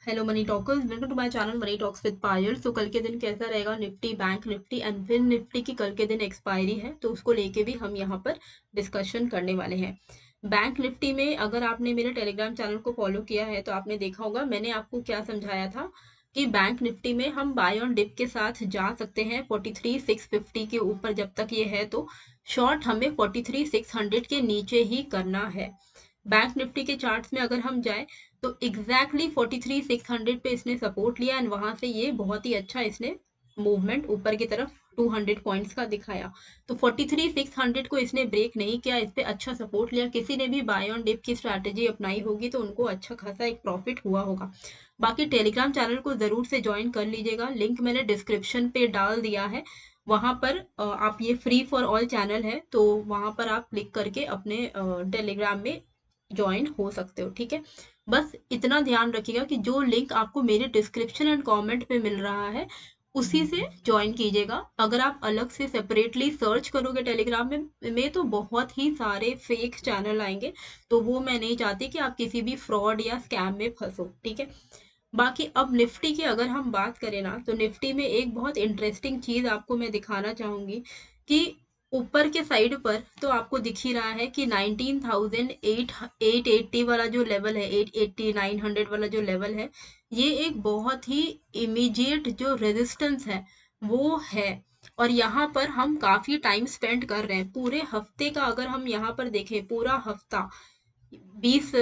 Hello money talkers, welcome to my channel money talks with Payal. तो कल के दिन कैसा रहेगा Nifty, bank Nifty and Fin Nifty की कल के दिन एक्सपायरी है, तो उसको लेके भी हम यहाँ पर डिस्कशन करने वाले हैं। बैंक निफ्टी में अगर आपने मेरे टेलीग्राम चैनल को फॉलो किया है तो आपने देखा होगा मैंने आपको क्या समझाया था कि बैंक निफ्टी में हम बाय ऑन डिप के साथ जा सकते हैं 43,650 के ऊपर। जब तक ये है तो शॉर्ट हमें 43,600 के नीचे ही करना है। बैंक निफ्टी के चार्ट्स में अगर हम जाएं तो एग्जैक्टली 43,600 पे इसने सपोर्ट लिया एंड वहां से ये बहुत ही अच्छा इसने मूवमेंट ऊपर की तरफ 200 पॉइंट्स का दिखाया। तो 43,600 को इसने ब्रेक नहीं किया, इस पे अच्छा सपोर्ट लिया। किसी ने भी बाय ऑन डिप की स्ट्रैटेजी अपनाई होगी तो उनको अच्छा खासा एक प्रॉफिट हुआ होगा। बाकी टेलीग्राम चैनल को जरूर से ज्वाइन कर लीजिएगा, लिंक मैंने डिस्क्रिप्शन पे डाल दिया है। वहां पर आप ये फ्री फॉर ऑल चैनल है तो वहां पर आप क्लिक करके अपने टेलीग्राम में ज्वाइन हो सकते हो, ठीक है। बस इतना ध्यान रखिएगा कि जो लिंक आपको मेरे डिस्क्रिप्शन एंड कमेंट पे मिल रहा है उसी से ज्वाइन कीजिएगा। अगर आप अलग से सेपरेटली सर्च करोगे टेलीग्राम में तो बहुत ही सारे फेक चैनल आएंगे, तो वो मैं नहीं चाहती कि आप किसी भी फ्रॉड या स्कैम में फंसो, ठीक है। बाकी अब निफ्टी की अगर हम बात करें ना तो निफ्टी में एक बहुत इंटरेस्टिंग चीज आपको मैं दिखाना चाहूंगी कि ऊपर के साइड पर तो आपको दिख ही रहा है कि 19,880 वाला जो लेवल है, 880 900 वाला जो लेवल है, ये एक बहुत ही इमीडिएट जो रेजिस्टेंस है वो है। और यहाँ पर हम काफी टाइम स्पेंड कर रहे हैं। पूरे हफ्ते का अगर हम यहाँ पर देखें, पूरा हफ्ता 20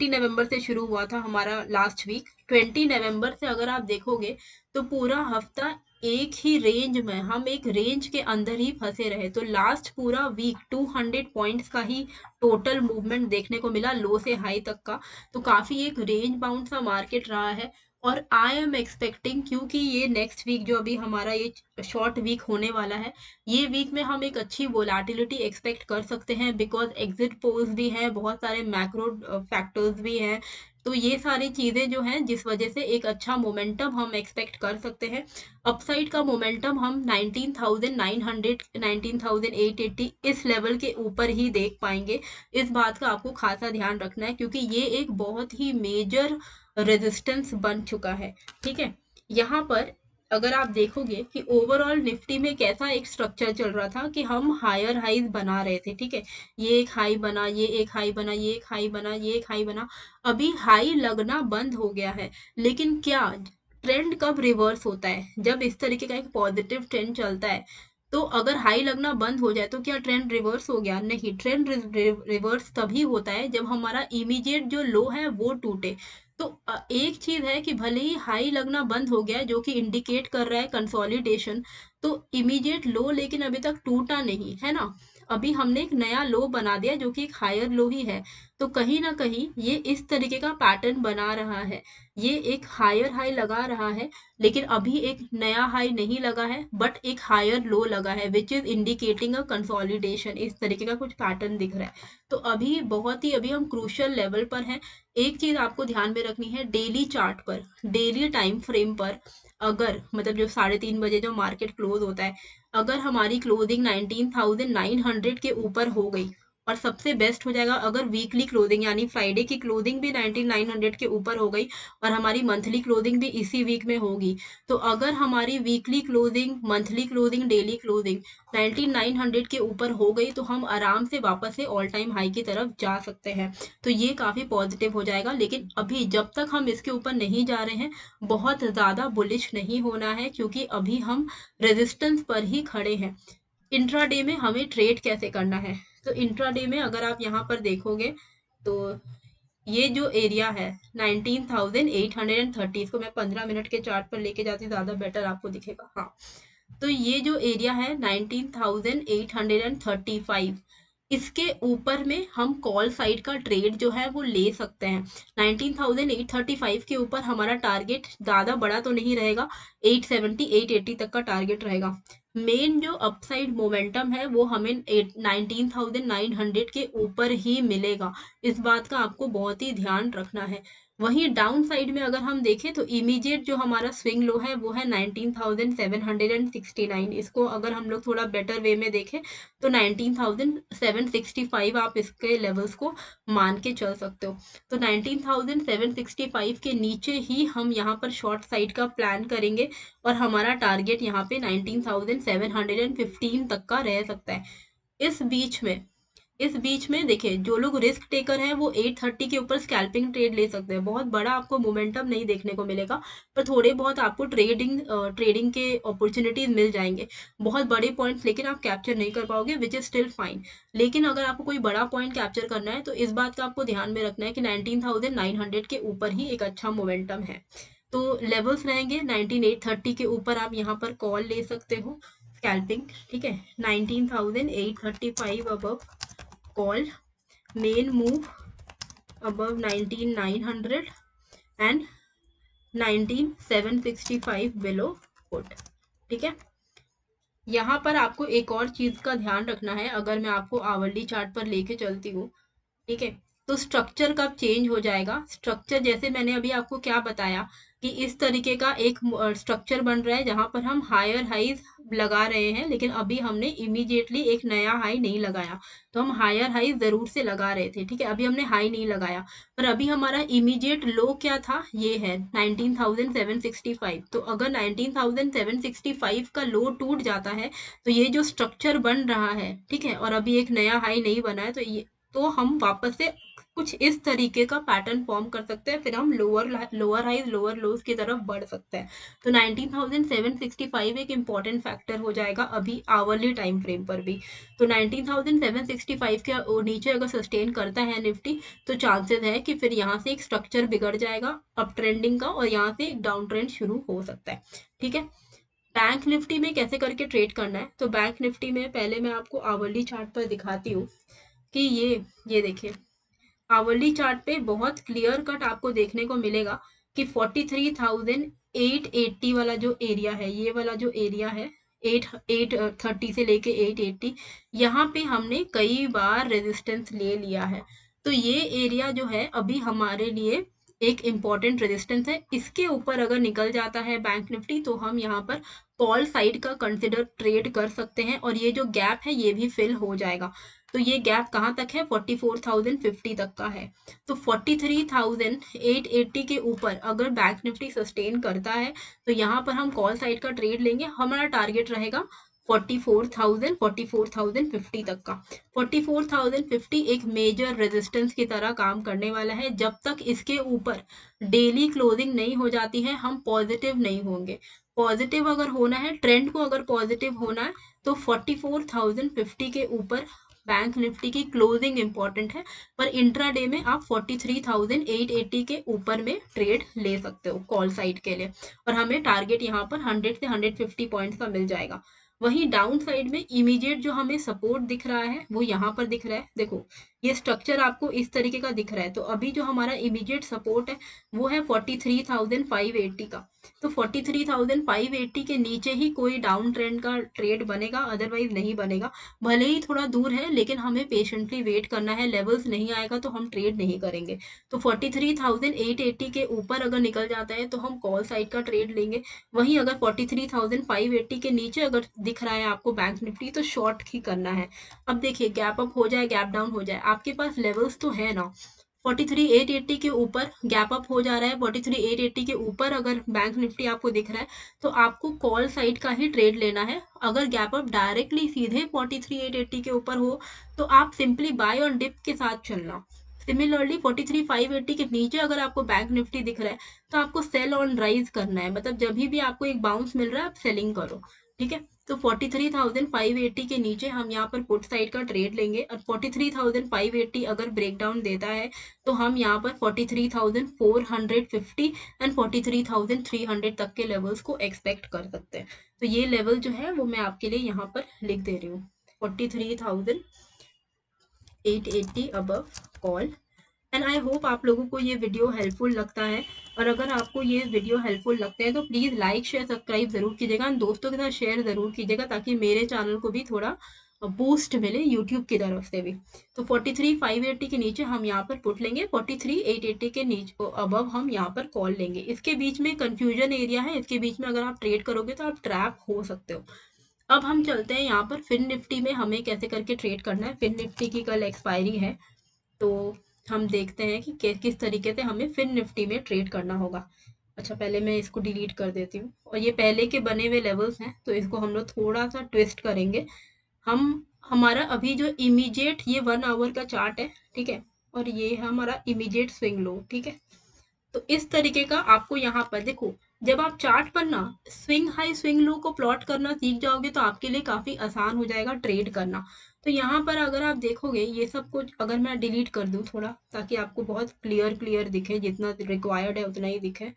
नवंबर से शुरू हुआ था हमारा लास्ट वीक। 20 नवंबर से अगर आप देखोगे तो पूरा हफ्ता एक ही रेंज में, हम एक रेंज के अंदर ही फंसे रहे। तो लास्ट पूरा वीक 200 पॉइंट्स का ही टोटल मूवमेंट देखने को मिला, लो से हाई तक का। तो काफी एक रेंज बाउंड सा मार्केट रहा है। और आई एम एक्सपेक्टिंग, क्योंकि ये नेक्स्ट वीक जो अभी हमारा ये शॉर्ट वीक होने वाला है, ये वीक में हम एक अच्छी वोलाटिलिटी एक्सपेक्ट कर सकते हैं, बिकॉज एग्जिट पोल्स भी हैं, बहुत सारे मैक्रो फैक्टर्स भी हैं। तो ये सारी चीजें जो हैं जिस वजह से एक अच्छा मोमेंटम हम एक्सपेक्ट कर सकते हैं। अपसाइड का मोमेंटम हम 19,900 19,880 इस लेवल के ऊपर ही देख पाएंगे। इस बात का आपको खासा ध्यान रखना है क्योंकि ये एक बहुत ही मेजर रेजिस्टेंस बन चुका है, ठीक है। यहाँ पर अगर आप देखोगे कि ओवरऑल निफ्टी में कैसा एक स्ट्रक्चर चल रहा था कि हम हायर हाईज बना रहे थे, ठीक है। ये एक हाई बना, ये एक हाई बना, ये एक हाई बना, ये एक हाई बना। अभी हाई लगना बंद हो गया है, लेकिन क्या ट्रेंड कब रिवर्स होता है? जब इस तरीके का एक पॉजिटिव ट्रेंड चलता है। तो अगर हाई लगना बंद हो जाए तो क्या ट्रेंड रिवर्स हो गया? नहीं, ट्रेंड रिवर्स तभी होता है जब हमारा इमीडिएट जो लो है वो टूटे। तो एक चीज है कि भले ही हाई लगना बंद हो गया है जो कि इंडिकेट कर रहा है कंसोलिडेशन, तो इमीडिएट लो लेकिन अभी तक टूटा नहीं है ना। अभी हमने एक नया लो बना दिया जो कि एक हायर लो ही है। तो कहीं ना कहीं ये इस तरीके का पैटर्न बना रहा है। ये एक हायर हाई लगा रहा है, लेकिन अभी एक नया हाई नहीं लगा है, बट एक हायर लो लगा है which is indicating a consolidation. इस तरीके का कुछ पैटर्न दिख रहा है। तो अभी बहुत ही अभी हम क्रूशियल लेवल पर हैं। एक चीज आपको ध्यान में रखनी है, डेली चार्ट पर, डेली टाइम फ्रेम पर, अगर मतलब जो 3:30 बजे जो मार्केट क्लोज होता है, अगर हमारी क्लोजिंग 19,900 के ऊपर हो गई, और सबसे बेस्ट हो जाएगा अगर वीकली क्लोजिंग यानी फ्राइडे की क्लोजिंग भी 19,900 के ऊपर हो गई और हमारी मंथली क्लोजिंग भी इसी वीक में होगी। तो अगर हमारी weekly closing, monthly closing, daily closing 19,900 के ऊपर हो गई तो हम आराम से वापस से ऑल टाइम हाई की तरफ जा सकते हैं। तो ये काफी पॉजिटिव हो जाएगा। लेकिन अभी जब तक हम इसके ऊपर नहीं जा रहे हैं, बहुत ज्यादा बुलिश नहीं होना है क्योंकि अभी हम रेजिस्टेंस पर ही खड़े हैं। इंट्राडे में हमें ट्रेड कैसे करना है? तो इंट्राडे में अगर आप यहाँ पर देखोगे तो ये जो एरिया है 19,830, इसको मैं 15 मिनट के चार्ट पर लेके जाती, ज्यादा बेटर आपको दिखेगा। हाँ, तो ये जो एरिया है 19,835, इसके ऊपर में हम कॉल साइड का ट्रेड जो है वो ले सकते हैं। 19,835 के ऊपर हमारा टारगेट ज्यादा बड़ा तो नहीं रहेगा, 870 880 तक का टारगेट रहेगा। मेन जो अपसाइड मोमेंटम है वो हमें 19,900 के ऊपर ही मिलेगा। इस बात का आपको बहुत ही ध्यान रखना है। वहीं डाउन साइड में अगर हम देखें तो इमीडिएट जो हमारा स्विंग लो है वो है 19,769। इसको अगर हम लोग थोड़ा बेटर वे में देखें तो 19,765 आप इसके लेवल्स को मान के चल सकते हो। तो 19,765 के नीचे ही हम यहाँ पर शॉर्ट साइड का प्लान करेंगे और हमारा टारगेट यहाँ पे 19,715 तक का रह सकता है। इस बीच में देखिए, जो लोग रिस्क टेकर हैं वो 830 के ऊपर स्कैल्पिंग ट्रेड ले सकते हैं। बहुत बड़ा आपको मोमेंटम नहीं देखने को मिलेगा, पर थोड़े बहुत आपको ट्रेडिंग के अपॉर्चुनिटीज मिल जाएंगे। बहुत बड़े पॉइंट्स लेकिन आप कैप्चर नहीं कर पाओगे, विच इज स्टिल फाइन। लेकिन अगर आपको कोई बड़ा पॉइंट कैप्चर करना है तो इस बात का आपको ध्यान में रखना है कि 19,900 के ऊपर ही एक अच्छा मोमेंटम है। तो लेवल्स रहेंगे 19,830 के ऊपर, आप यहाँ पर कॉल ले सकते हो स्कैल्पिंग, ठीक है। 19,835 above call, main move above 19,900 and 19,765 below put, ठीक है। यहाँ पर आपको एक और चीज का ध्यान रखना है, अगर मैं आपको आवरली चार्ट पर लेके चलती हूँ, ठीक है, तो स्ट्रक्चर कब चेंज हो जाएगा। स्ट्रक्चर जैसे मैंने अभी आपको क्या बताया कि इस तरीके का एक स्ट्रक्चर बन रहा है जहां पर हम हायर हाईज लगा रहे हैं, लेकिन अभी हमने इमीडिएटली एक नया हाई नहीं लगाया। तो हम हायर हाई जरूर से लगा रहे थे, ठीक है, अभी हमने हाई नहीं लगाया, पर अभी हमारा इमीडिएट लो क्या था, ये है 19,765। तो अगर 19,765 का लो टूट जाता है तो ये जो स्ट्रक्चर बन रहा है, ठीक है, और अभी एक नया हाई नहीं बना है, तो हम वापस से कुछ इस तरीके का पैटर्न फॉर्म कर सकते हैं, फिर हम लोअर हाइज लोअर लोज की तरफ बढ़ सकते हैं। तो 19,765 एक इम्पॉर्टेंट फैक्टर हो जाएगा अभी आवरली टाइम फ्रेम पर भी। तो 19,765 के नीचे अगर सस्टेन करता है निफ्टी, तो चांसेस है कि फिर यहाँ से एक स्ट्रक्चर बिगड़ जाएगा अप ट्रेंडिंग का, और यहाँ से एक डाउन ट्रेंड शुरू हो सकता है, ठीक है। बैंक निफ्टी में कैसे करके ट्रेड करना है, तो बैंक निफ्टी में पहले मैं आपको आवरली चार्ट पर दिखाती हूँ कि ये देखिए, आवरली चार्ट पे बहुत क्लियर कट आपको देखने को मिलेगा कि 43,880 वाला जो एरिया है, ये वाला जो एरिया है, 830 से लेके 880, यहाँ पे हमने कई बार रेजिस्टेंस ले लिया है। तो ये एरिया जो है अभी हमारे लिए एक इम्पॉर्टेंट रेजिस्टेंस है। इसके ऊपर अगर निकल जाता है बैंक निफ्टी तो हम यहाँ पर कॉल साइड का कंसिडर ट्रेड कर सकते हैं, और ये जो गैप है ये भी फिल हो जाएगा। तो ये गैप कहाँ तक है, 44,050 तक का है। तो 43,880 के ऊपर अगर बैंक निफ्टी सस्टेन करता है तो यहाँ पर हम कॉल साइड का ट्रेड लेंगे। हमारा टारगेट रहेगा 44,050 तक का। 44,050 एक मेजर रेजिस्टेंस की तरह काम करने वाला है। जब तक इसके ऊपर डेली क्लोजिंग नहीं हो जाती है हम पॉजिटिव नहीं होंगे। पॉजिटिव अगर होना है, ट्रेंड को अगर पॉजिटिव होना है, तो 44,050 के ऊपर बैंक निफ्टी की क्लोजिंग इंपॉर्टेंट है। पर इंट्राडे में आप 43,880 के ऊपर में ट्रेड ले सकते हो कॉल साइड के लिए, और हमें टारगेट यहाँ पर 100 से 150 पॉइंट्स का मिल जाएगा। वहीं डाउन साइड में इमीडिएट जो हमें सपोर्ट दिख रहा है वो यहाँ पर दिख रहा है। देखो, ये स्ट्रक्चर आपको इस तरीके का दिख रहा है। तो अभी जो हमारा इमीडिएट सपोर्ट है वो है 43,580 का। तो 43,580 के नीचे ही कोई डाउन ट्रेंड का ट्रेड बनेगा, अदरवाइज नहीं बनेगा। भले ही थोड़ा दूर है लेकिन हमें पेशेंटली वेट करना है, लेवल्स नहीं आएगा तो हम ट्रेड नहीं करेंगे। तो 43,880 के ऊपर अगर निकल जाता है तो हम कॉल साइड का ट्रेड लेंगे। वहीं अगर 43,580 के नीचे अगर दिख रहा है आपको बैंक निफ्टी, तो शॉर्ट ही करना है। अब देखिए, गैप अप हो जाए गैप डाउन हो जाए, आपके पास लेवल्स तो है ना। 43,880 के ऊपर गैप अप हो जा रहा है, 43,880 के ऊपर अगर बैंक निफ्टी आपको दिख रहा है तो आपको कॉल साइड का ही ट्रेड लेना है। अगर गैप अप डायरेक्टली सीधे 43,880 के ऊपर हो तो आप सिंपली बाय ऑन डिप के साथ चलना। सिमिलरली 43,580 के नीचे अगर आपको बैंक निफ्टी दिख रहा है तो आपको सेल ऑन राइज करना है, मतलब जब भी आपको एक बाउंस मिल रहा है आप सेलिंग करो, ठीक है। तो 43,580 के नीचे हम यहाँ पर पुट साइड का ट्रेड लेंगे, और 43,580 अगर ब्रेकडाउन देता है तो हम यहाँ पर 43,450 एंड 43,300 तक के लेवल्स को एक्सपेक्ट कर सकते हैं। तो ये लेवल जो है वो मैं आपके लिए यहाँ पर लिख दे रही हूँ, 43,880 above call. And I hope आप लोगों को ये वीडियो हेल्पफुल लगता है, और अगर आपको ये वीडियो हेल्पफुल लगते हैं तो प्लीज़ लाइक शेयर सब्सक्राइब ज़रूर कीजिएगा, दोस्तों के साथ शेयर ज़रूर कीजिएगा ताकि मेरे चैनल को भी थोड़ा बूस्ट मिले यूट्यूब की तरफ से भी। तो 43,580 के नीचे हम यहाँ पर पुट लेंगे, 43,880 के नीचे अबव हम यहाँ पर कॉल लेंगे। इसके बीच में कंफ्यूजन एरिया है, इसके बीच में अगर आप ट्रेड करोगे तो आप ट्रैप हो सकते हो। अब हम चलते हैं यहाँ पर फिन निफ्टी में हमें कैसे करके ट्रेड करना है। फिन निफ्टी की कल एक्सपायरी है, तो हम देखते हैं कि किस तरीके से हमें फिन निफ्टी में ट्रेड करना होगा। अच्छा, पहले मैं इसको डिलीट कर देती हूँ, और ये पहले के बने हुए लेवल्स हैं तो इसको हम लोग थोड़ा सा ट्विस्ट करेंगे। हम हमारा अभी जो इमीडिएट ये 1 आवर का चार्ट है, ठीक है, और ये है हमारा इमीडिएट स्विंग लो, ठीक है। तो इस तरीके का आपको यहाँ पर देखो, जब आप चार्ट पर ना स्विंग हाई स्विंग लो को प्लॉट करना सीख जाओगे तो आपके लिए काफी आसान हो जाएगा ट्रेड करना। तो यहाँ पर अगर आप देखोगे ये सब कुछ, अगर मैं डिलीट कर दूं थोड़ा ताकि आपको बहुत क्लियर क्लियर दिखे, जितना रिक्वायर्ड है उतना ही दिखे,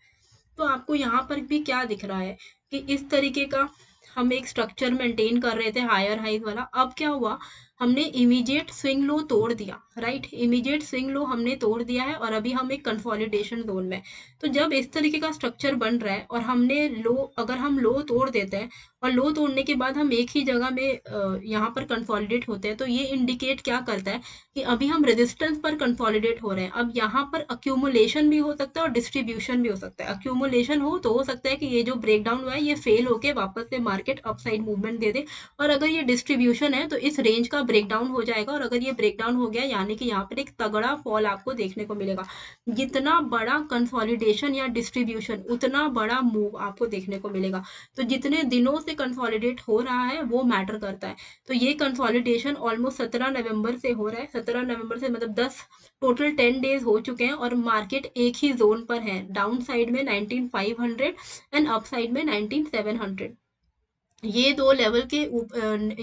तो आपको यहाँ पर भी क्या दिख रहा है कि इस तरीके का हम एक स्ट्रक्चर मेंटेन कर रहे थे हायर हाइज वाला। अब क्या हुआ, हमने इमीडिएट स्विंग लो तोड़ दिया, राइट, इमीडिएट स्विंग लो हमने तोड़ दिया है और अभी हम एक कंसोलिडेशन जोन में। तो जब इस तरीके का स्ट्रक्चर बन रहा है और हमने लो, अगर हम लो तोड़ देते हैं और लो तोड़ने के बाद हम एक ही जगह में यहाँ पर कंसोलिडेट होते हैं, तो ये इंडिकेट क्या करता है कि अभी हम रेजिस्टेंस पर कंसोलिडेट हो रहे हैं। अब यहाँ पर अक्यूमुलेशन भी हो सकता है और डिस्ट्रीब्यूशन भी हो सकता है। अक्यूमुलेशन हो तो हो सकता है कि ये जो ब्रेकडाउन हुआ है ये फेल होके वापस से मार्केट अपसाइड मूवमेंट दे दे, और अगर ये डिस्ट्रीब्यूशन है तो इस रेंज का ब्रेकडाउन हो जाएगा, और अगर ये ब्रेकडाउन हो गया यानी कि यहाँ पर एक तगड़ा फॉल आपको देखने को मिलेगा। जितना बड़ा कंसोलिडेशन या डिस्ट्रीब्यूशन उतना बड़ा मूव आपको देखने को मिलेगा। तो जितने दिनों से कंसोलिडेट हो रहा है वो मैटर करता है। तो ये कंसोलिडेशन ऑलमोस्ट 17 नवंबर से हो रहा है, 17 नवंबर से मतलब 10 डेज हो चुके हैं, और मार्केट एक ही जोन पर है, डाउन साइड में 19,500 एंड अप साइड में 19,700। ये दो लेवल के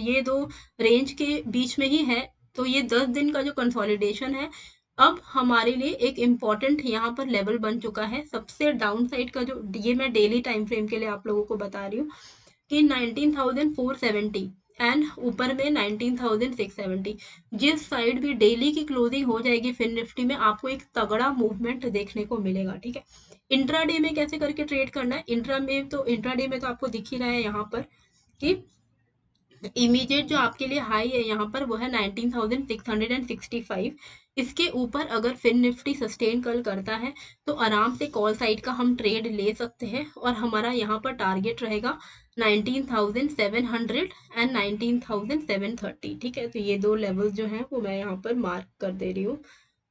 ये दो रेंज के बीच में ही है। तो ये 10 दिन का जो कंसोलिडेशन है, अब हमारे लिए एक इम्पॉर्टेंट यहाँ पर लेवल बन चुका है। सबसे डाउन साइड का जो, ये मैं डेली टाइम फ्रेम के लिए आप लोगों को बता रही हूँ कि 19,470 एंड ऊपर में 19,670। जिस साइड भी डेली की क्लोजिंग हो जाएगी फिन निफ्टी में, आपको एक तगड़ा मूवमेंट देखने को मिलेगा, ठीक है। इंट्राडे में कैसे करके ट्रेड करना है, इंट्राडे में तो आपको दिख ही रहा है यहाँ पर कि इमीडिएट जो आपके लिए हाई है यहाँ पर वो है 19,665। इसके ऊपर अगर फिन निफ्टी सस्टेन कल करता है तो आराम से कॉल साइड का हम ट्रेड ले सकते हैं, और हमारा यहाँ पर टारगेट रहेगा 19,700 एंड 19,730, ठीक है। तो ये दो लेवल्स जो हैं वो मैं यहाँ पर मार्क कर दे रही हूँ,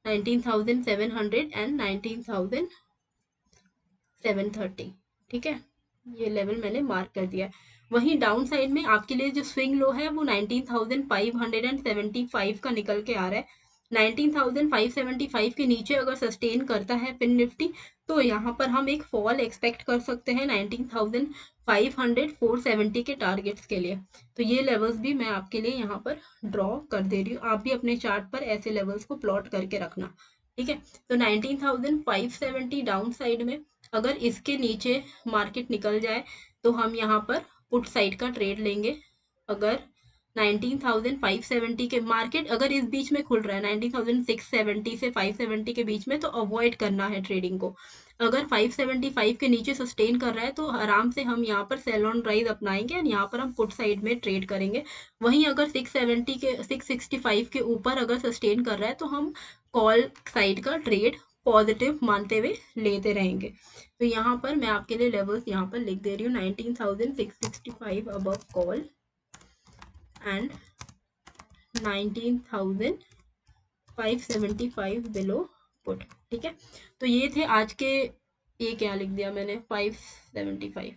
19,700 एंड 19,730, ठीक है। ये लेवल मैंने मार्क कर दिया है। वहीं डाउन साइड में आपके लिए जो स्विंग लो है वो 19,575 का निकल के आ रहा है। 19,575 के नीचे अगर सस्टेन करता है फिन निफ्टी तो यहाँ पर हम एक फॉल एक्सपेक्ट कर सकते हैं 19,500 470 के टारगेट्स के लिए। तो ये लेवल्स भी मैं आपके लिए यहाँ पर ड्रॉ कर दे रही हूँ, आप भी अपने चार्ट पर ऐसे लेवल्स को प्लॉट करके रखना, ठीक है। तो 19,570 डाउन साइड में अगर इसके नीचे मार्केट निकल जाए तो हम यहाँ पर पुट साइड का ट्रेड लेंगे। अगर 19,570 के मार्केट अगर इस बीच में खुल रहा है 19,670 से 570 के बीच में, तो अवॉइड करना है ट्रेडिंग को। अगर 575 के नीचे सस्टेन कर रहा है तो आराम से हम यहाँ पर सेल ऑन राइज अपनाएंगे और यहाँ पर हम पुट साइड में ट्रेड करेंगे। वहीं अगर 670 के 665 के ऊपर अगर सस्टेन कर रहा है तो हम कॉल साइड का ट्रेड पॉजिटिव मानते हुए लेते रहेंगे। तो यहाँ पर मैं आपके लिए लेवल्स यहाँ पर लिख दे रही हूँ, 19,665 above call and 19,575 below put, ठीक है। तो ये थे आज के, ये क्या लिख दिया मैंने, 575।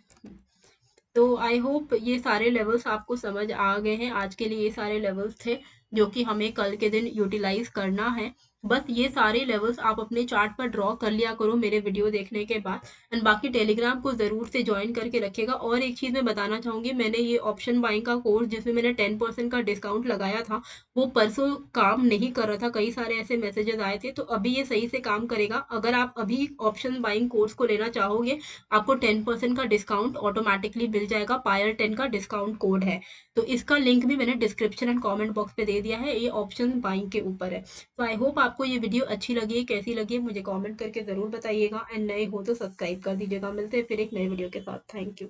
तो आई होप ये सारे लेवल्स आपको समझ आ गए हैं। आज के लिए ये सारे लेवल्स थे जो कि हमें कल के दिन यूटिलाइज करना है। बस ये सारे लेवल्स आप अपने चार्ट पर ड्रॉ कर लिया करो मेरे वीडियो देखने के बाद, एंड बाकी टेलीग्राम को ज़रूर से ज्वाइन करके रखिएगा। और एक चीज़ मैं बताना चाहूँगी, मैंने ये ऑप्शन बाइंग का कोर्स जिसमें मैंने 10% का डिस्काउंट लगाया था वो परसों काम नहीं कर रहा था, कई सारे ऐसे मैसेजेस आए थे। तो अभी ये सही से काम करेगा। अगर आप अभी ऑप्शन बाइंग कोर्स को लेना चाहोगे आपको 10% का डिस्काउंट ऑटोमेटिकली मिल जाएगा, पायल 10 का डिस्काउंट कोड है। तो इसका लिंक भी मैंने डिस्क्रिप्शन एंड कमेंट बॉक्स पे दे दिया है, ये ऑप्शन बाइंग के ऊपर है। तो आई होप आपको ये वीडियो अच्छी लगी है, कैसी लगी है मुझे कमेंट करके ज़रूर बताइएगा, एंड नए हो तो सब्सक्राइब कर दीजिएगा। मिलते हैं फिर एक नए वीडियो के साथ। Thank you.